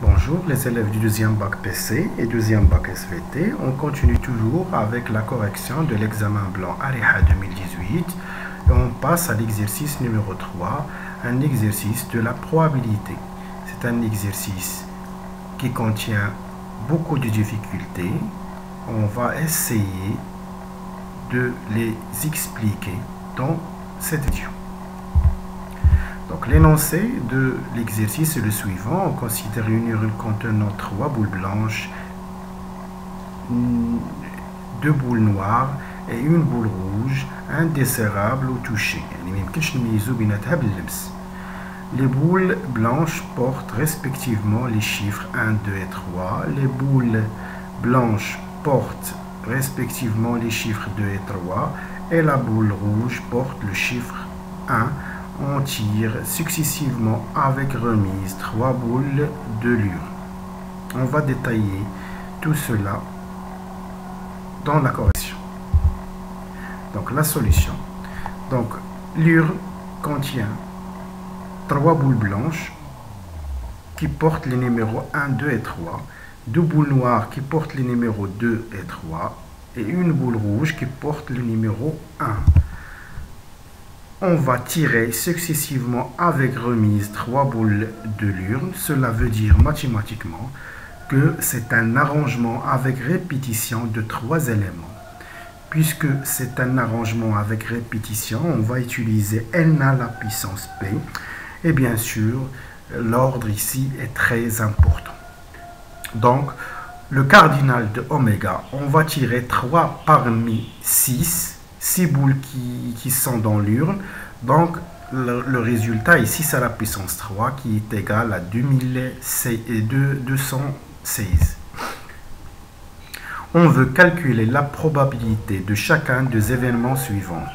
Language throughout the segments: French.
Bonjour les élèves du deuxième bac PC et deuxième bac SVT. On continue toujours avec la correction de l'examen blanc AREHA 2018 et on passe à l'exercice numéro 3, un exercice de la probabilité. C'est un exercice qui contient beaucoup de difficultés. On va essayer de les expliquer dans cette vidéo. Donc l'énoncé de l'exercice est le suivant. On considère une urne contenant 3 boules blanches, 2 boules noires et une boule rouge, indésirable au toucher. Les boules blanches portent respectivement les chiffres 1, 2 et 3. Les boules blanches portent respectivement les chiffres 2 et 3. Et la boule rouge porte le chiffre 1. On tire successivement avec remise 3 boules de l'urne. On va détailler tout cela dans la correction. Donc la solution. Donc l'urne contient 3 boules blanches qui portent les numéros 1, 2 et 3, 2 boules noires qui portent les numéros 2 et 3 et une boule rouge qui porte le numéro 1. On va tirer successivement avec remise 3 boules de l'urne. Cela veut dire mathématiquement que c'est un arrangement avec répétition de 3 éléments. Puisque c'est un arrangement avec répétition, on va utiliser n à la puissance p. Et bien sûr, l'ordre ici est très important. Donc, le cardinal de oméga, on va tirer 3 parmi 6 boules qui sont dans l'urne. Donc, le résultat ici, c'est la puissance 3 qui est égale à 216. On veut calculer la probabilité de chacun des événements suivants.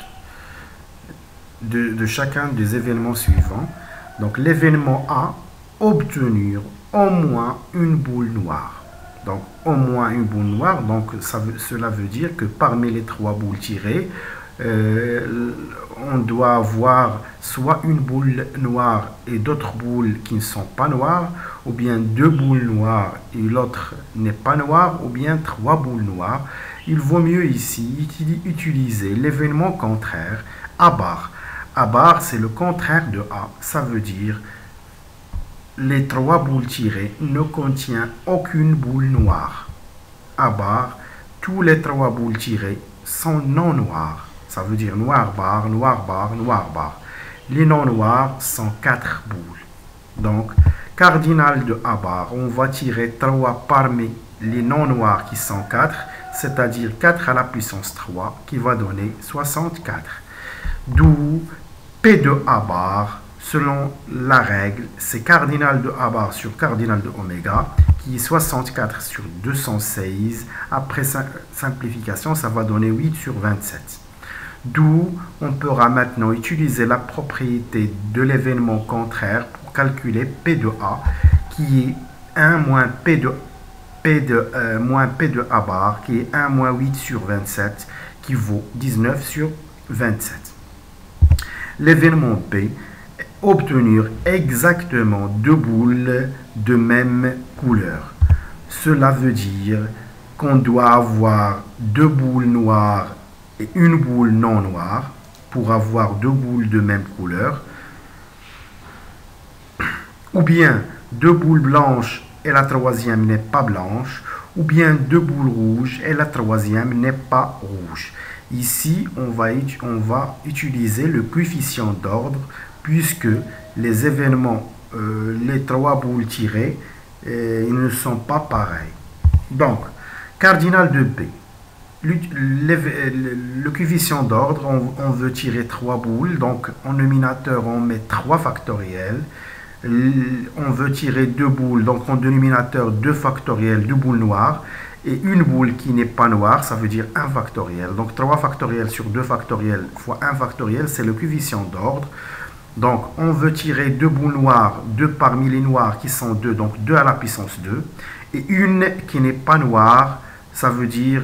Donc, l'événement A, obtenir au moins une boule noire. Donc, au moins une boule noire, donc cela veut dire que parmi les 3 boules tirées, on doit avoir soit une boule noire et d'autres boules qui ne sont pas noires, ou bien 2 boules noires et l'autre n'est pas noire, ou bien 3 boules noires. Il vaut mieux ici utiliser l'événement contraire, A bar. A bar, c'est le contraire de A, ça veut dire les 3 boules tirées ne contiennent aucune boule noire. A bar, tous les 3 boules tirées sont non noires. Ça veut dire noir bar, noir bar, noir bar. Les non noirs sont 4 boules. Donc, cardinal de A bar, on va tirer 3 parmi les non noirs qui sont 4, c'est-à-dire 4 à la puissance 3, qui va donner 64. D'où P de A bar, selon la règle, c'est cardinal de A bar sur cardinal de oméga, qui est 64 sur 216. Après simplification, ça va donner 8 sur 27. D'où on pourra maintenant utiliser la propriété de l'événement contraire pour calculer P de A, qui est 1 moins P de A bar, qui est 1 moins 8 sur 27, qui vaut 19 sur 27. L'événement P, obtenir exactement 2 boules de même couleur. Cela veut dire qu'on doit avoir 2 boules noires et une boule non noire pour avoir 2 boules de même couleur. Ou bien 2 boules blanches et la troisième n'est pas blanche. Ou bien 2 boules rouges et la troisième n'est pas rouge. Ici, on va utiliser le coefficient d'ordre puisque les événements, les 3 boules tirées, ils ne sont pas pareils. Donc, cardinal de P. Le coefficient d'ordre, on veut tirer 3 boules. Donc, en nominateur, on met 3 factoriels. On veut tirer 2 boules. Donc, en dénominateur, 2 factoriels, 2 boules noires. Et une boule qui n'est pas noire, ça veut dire 1 factoriel. Donc 3 factoriels sur 2 factoriels fois 1 factoriel, c'est le coefficient d'ordre. Donc on veut tirer 2 boules noires, 2 parmi les noires qui sont 2, donc 2 à la puissance 2. Et une qui n'est pas noire, ça veut dire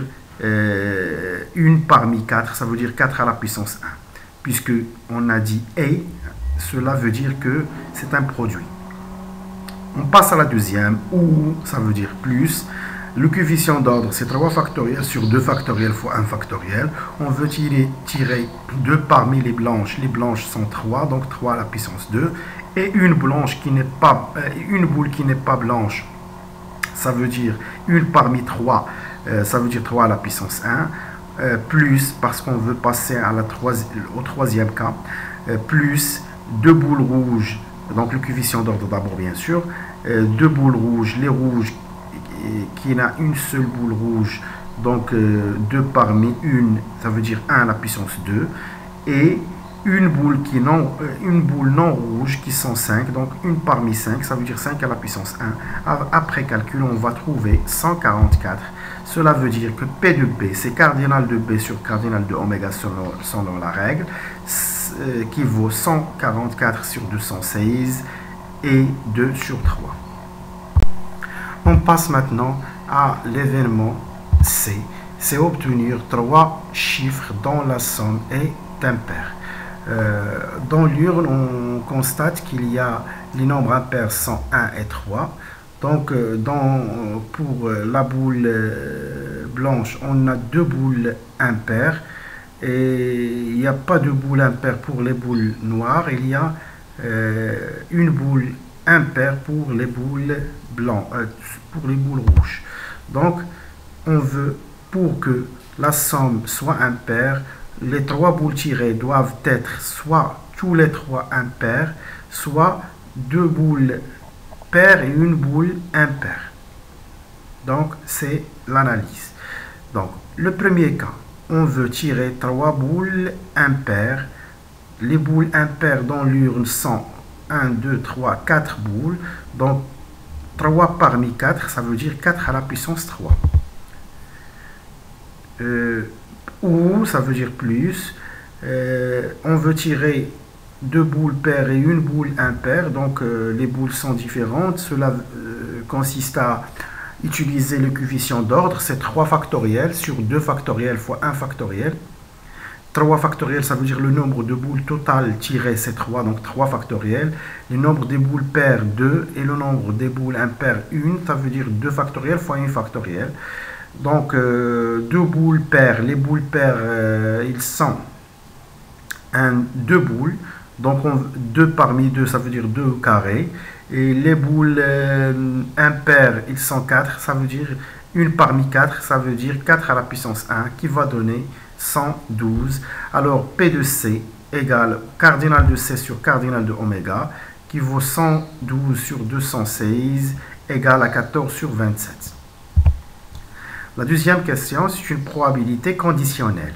une parmi 4, ça veut dire 4 à la puissance 1. Puisque on a dit et, cela veut dire que c'est un produit. On passe à la deuxième, ou ça veut dire plus. Le coefficient d'ordre, c'est 3 factoriels sur 2 factoriels fois 1 factoriel. On veut tirer 2 parmi les blanches. Les blanches sont 3, donc 3 à la puissance 2. Et une blanche qui n'est pas, une boule qui n'est pas blanche, ça veut dire une parmi 3, ça veut dire 3 à la puissance 1, plus, parce qu'on veut passer à au troisième cas, plus 2 boules rouges, donc le coefficient d'ordre d'abord bien sûr, 2 boules rouges, les rouges qui n'a une seule boule rouge, donc 2 parmi une, ça veut dire 1 à la puissance 2, et une boule non rouge qui sont 5, donc 1 parmi 5, ça veut dire 5 à la puissance 1. Après calcul, on va trouver 144. Cela veut dire que P de B, c'est cardinal de B sur cardinal de oméga selon la règle, qui vaut 144 sur 216 et 2 sur 3. On passe maintenant à l'événement C. C'est obtenir 3 chiffres dont la somme est impaire. Dans l'urne, on constate qu'il y a les nombres impairs sont 1 et 3. Donc, pour la boule blanche, on a 2 boules impaires. Et il n'y a pas de boule impaire pour les boules noires. Il y a une boule impaire pour les boules blancs, pour les boules rouges. Donc, on veut, pour que la somme soit impaire, les 3 boules tirées doivent être soit tous les 3 impairs, soit 2 boules paires et une boule impaire. Donc, c'est l'analyse. Donc, le premier cas, on veut tirer 3 boules impaires. Les boules impaires dans l'urne sont 1, 2, 3, 4 boules. Donc, 3 parmi 4, ça veut dire 4 à la puissance 3. Ou, ça veut dire plus. On veut tirer 2 boules paires et une boule impaire. Donc, les boules sont différentes. Cela consiste à utiliser le coefficient d'ordre. C'est 3 factoriels sur 2 factoriels fois 1 factoriel. 3 factoriels, ça veut dire le nombre de boules totales tirées, c'est 3, donc 3 factoriels. Le nombre des boules paires, 2. Et le nombre des boules impaires, 1. Ça veut dire 2 factoriels fois 1 factoriel. Donc, 2 boules paires. Les boules paires, ils sont 2 boules. Donc, 2 parmi 2, ça veut dire 2 au carré. Et les boules impaires, ils sont 4. Ça veut dire 1 parmi 4, ça veut dire 4 à la puissance 1, qui va donner 112. Alors, P de C égale cardinal de C sur cardinal de oméga, qui vaut 112 sur 216, égale à 14 sur 27. La deuxième question, c'est une probabilité conditionnelle.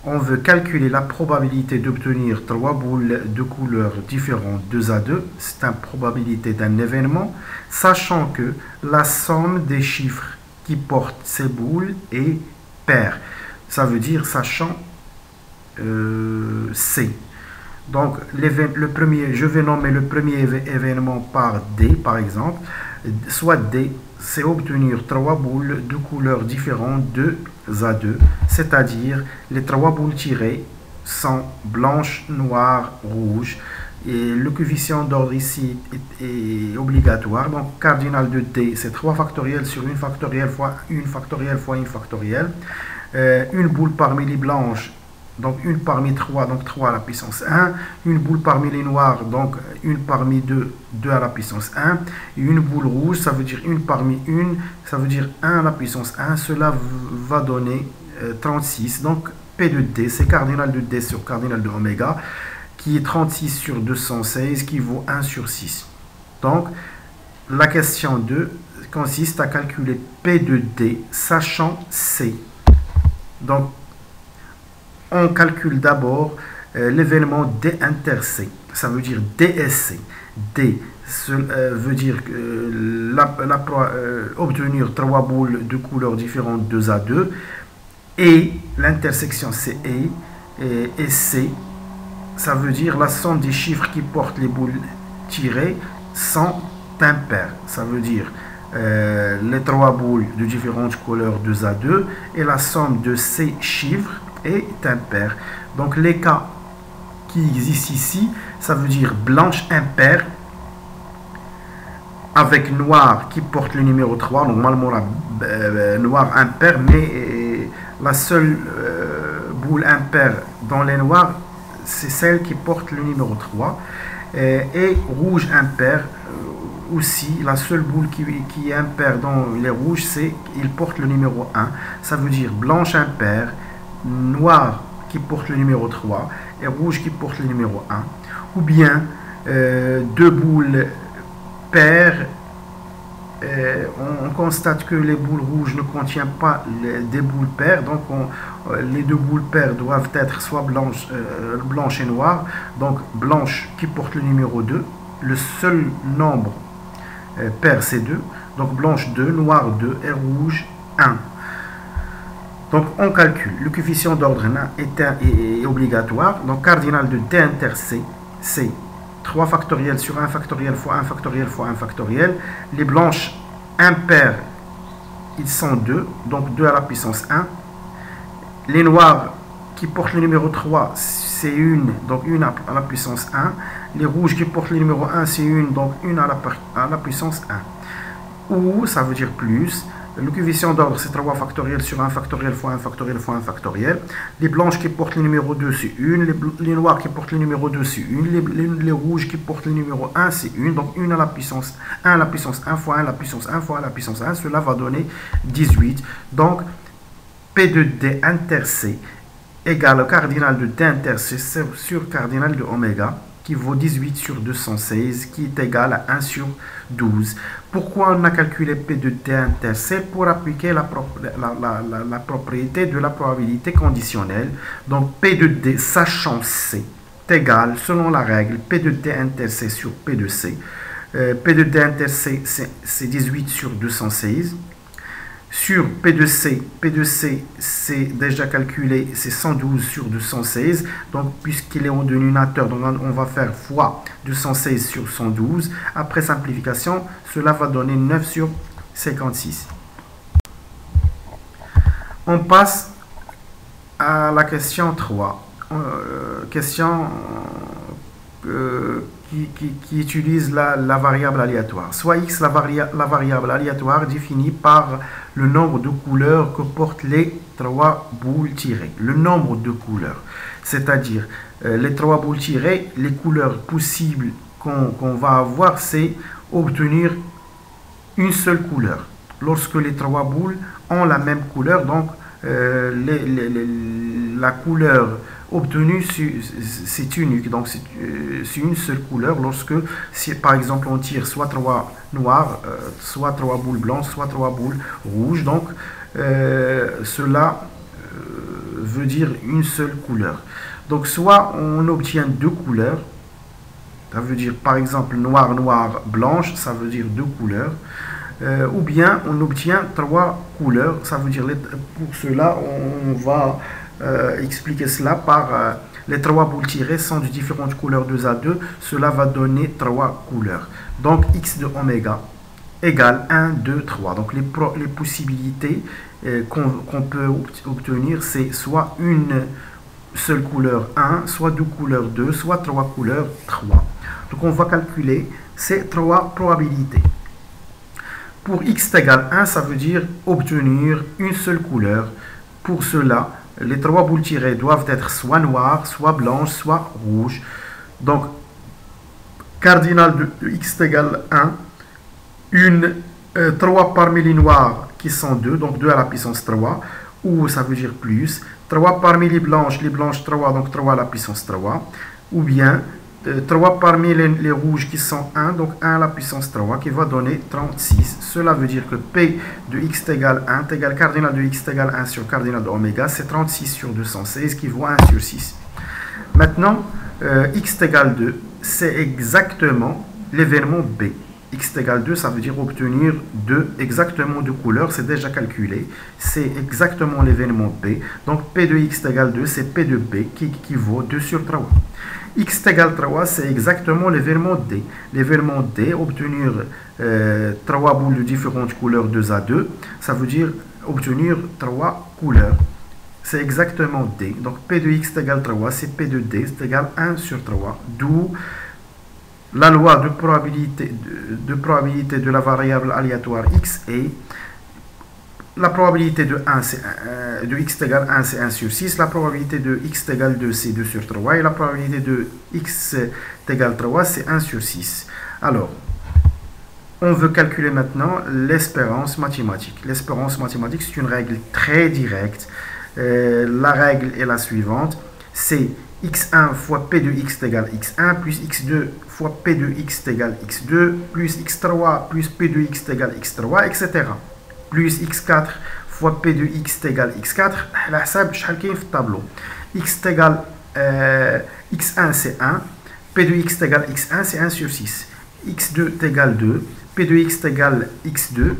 On veut calculer la probabilité d'obtenir 3 boules de couleurs différentes 2 à 2. C'est une probabilité d'un événement, sachant que la somme des chiffres qui portent ces boules est paire. Ça veut dire sachant C. Donc, je vais nommer le premier événement par D, par exemple. Soit D, c'est obtenir 3 boules de couleurs différentes 2 à 2, c'est-à-dire les 3 boules tirées sont blanches, noires, rouges. Et le coefficient d'ordre ici est obligatoire. Donc, cardinal de D, c'est 3 factoriels sur 1 factoriel fois 1 factoriel fois 1 factoriel. Une boule parmi les blanches, donc 1 parmi 3, donc 3 à la puissance 1. Une boule parmi les noirs, donc 1 parmi 2, 2 à la puissance 1. Et une boule rouge, ça veut dire 1 parmi 1, ça veut dire 1 à la puissance 1. Cela va donner 36. Donc, P de D, c'est cardinal de D sur cardinal de oméga, qui est 36 sur 216, qui vaut 1 sur 6. Donc, la question 2 consiste à calculer P de D, sachant C. Donc, on calcule d'abord l'événement D inter C. Ça veut dire DSC. D veut dire obtenir 3 boules de couleurs différentes 2 à 2. Et l'intersection CE et C, ça veut dire la somme des chiffres qui portent les boules tirées sont impaires. Ça veut dire les 3 boules de différentes couleurs 2 à 2 et la somme de ces chiffres est impaire. Donc les cas qui existent ici, ça veut dire blanche impaire avec noir qui porte le numéro 3, normalement noir impair, mais la seule boule impaire dans les noirs, c'est celle qui porte le numéro 3. Et rouge impair, aussi, la seule boule qui est impaire dans les rouges, c'est qu'il porte le numéro 1. Ça veut dire blanche impair, noir qui porte le numéro 3 et rouge qui porte le numéro 1. Ou bien deux boules paires. On constate que les boules rouges ne contiennent pas des boules paires, donc les deux boules paires doivent être soit blanche et noire. Donc blanche qui porte le numéro 2, le seul nombre pair c'est 2, donc blanche 2, noire 2 et rouge 1. Donc on calcule, le coefficient d'ordre est obligatoire, donc cardinal de D inter C, c'est 3 factoriels sur 1 factoriel fois 1 factoriel fois 1 factoriel. Les blanches impaires, ils sont 2, donc 2 à la puissance 1. Les noirs qui portent le numéro 3, c'est 1, donc 1 à la puissance 1. Les rouges qui portent le numéro 1, c'est 1, donc 1 à la puissance 1. Ou, ça veut dire plus. Le coefficient d'ordre, c'est 3 factoriels sur 1 factoriel fois 1 factoriel fois 1 factoriel. Les blanches qui portent le numéro 2, c'est 1. Les noirs qui portent le numéro 2, c'est 1. Les rouges qui portent le numéro 1, c'est 1. Donc 1 à la puissance 1 à la puissance 1 fois 1 à la puissance 1 fois 1 à la puissance 1. Cela va donner 18. Donc P de D inter C égale au cardinal de D inter C sur cardinal de oméga, qui vaut 18 sur 216, qui est égal à 1 sur 12. Pourquoi on a calculé P de D inter C? Pour appliquer la propriété de la probabilité conditionnelle. Donc P de D, sachant C, est égal, selon la règle, P de D inter C sur P de C. P de D inter C, c'est 18 sur 216. Sur P de C, c'est déjà calculé, c'est 112 sur 216. Donc, puisqu'il est au dénominateur, donc on va faire fois 216 sur 112. Après simplification, cela va donner 9 sur 56. On passe à la question 3. Question qui utilise la variable aléatoire. Soit x, la variable aléatoire définie par le nombre de couleurs que portent les 3 boules tirées. Le nombre de couleurs, c'est-à-dire les 3 boules tirées, les couleurs possibles qu'on va avoir, c'est obtenir une seule couleur. Lorsque les 3 boules ont la même couleur, donc la couleur obtenue, c'est unique, donc c'est une seule couleur. Lorsque, si par exemple on tire soit 3 noirs, soit 3 boules blanches, soit 3 boules rouges, donc cela veut dire une seule couleur. Donc soit on obtient 2 couleurs, ça veut dire par exemple noir, noir, blanche, ça veut dire 2 couleurs. Ou bien on obtient 3 couleurs, ça veut dire, pour cela on va expliquer cela par les 3 boules tirées sont de différentes couleurs 2 à 2, cela va donner 3 couleurs. Donc x de oméga égale 1, 2, 3. Donc les possibilités qu'on peut obtenir, c'est soit une seule couleur 1, soit 2 couleurs 2, soit 3 couleurs 3. Donc on va calculer ces 3 probabilités. Pour x égale 1, ça veut dire obtenir une seule couleur. Pour cela, les 3 boules tirées doivent être soit noires, soit blanches, soit rouges. Donc, cardinal de x égale 1, 3 parmi les noirs qui sont 2, donc 2 à la puissance 3, ou ça veut dire plus. 3 parmi les blanches 3, donc 3 à la puissance 3, ou bien 3 parmi les rouges qui sont 1, donc 1 à la puissance 3, qui va donner 36. Cela veut dire que P de x égale 1 égale cardinal de x égale 1 sur cardinal de oméga, c'est 36 sur 216 qui vaut 1 sur 6. Maintenant, x égale 2, c'est exactement l'événement B. X égale 2, ça veut dire obtenir exactement 2 couleurs, c'est déjà calculé. C'est exactement l'événement B. Donc P de x égale 2, c'est P de B qui vaut 2 sur 3. X égale 3, c'est exactement l'événement D. L'événement D, obtenir 3 boules de différentes couleurs 2 à 2, ça veut dire obtenir 3 couleurs. C'est exactement D. Donc P de x égale 3, c'est P de D, c'est égal 1 sur 3. D'où la loi de probabilité de la variable aléatoire x est la probabilité de x égale 1, c'est 1 sur 6. La probabilité de x égale 2, c'est 2 sur 3. Et la probabilité de x égale 3, c'est 1 sur 6. Alors, on veut calculer maintenant l'espérance mathématique. L'espérance mathématique, c'est une règle très directe. La règle est la suivante. C'est x1 fois p de x égale x1 plus x2 fois p de x égale x2 plus x3 plus p de x égale x3, etc. Plus x4 fois p de x égale x4. La حساب شحال كاين في الطابلو. x égale x1 c'est 1, p de x égale x1 c'est 1 sur 6. x2 égale 2, p de x égale x2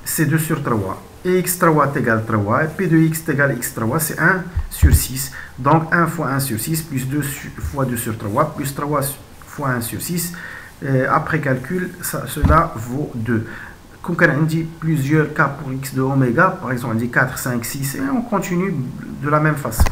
c'est 2 sur 3. Et x3 égale 3, et p de x égale x3 c'est 1 sur 6. Donc 1 fois 1 sur 6 plus 2 fois 2 sur 3 plus 3 fois 1 sur 6. Après calcul, cela vaut 2. Comme on dit plusieurs cas pour x de oméga, par exemple on dit 4, 5, 6 et on continue de la même façon.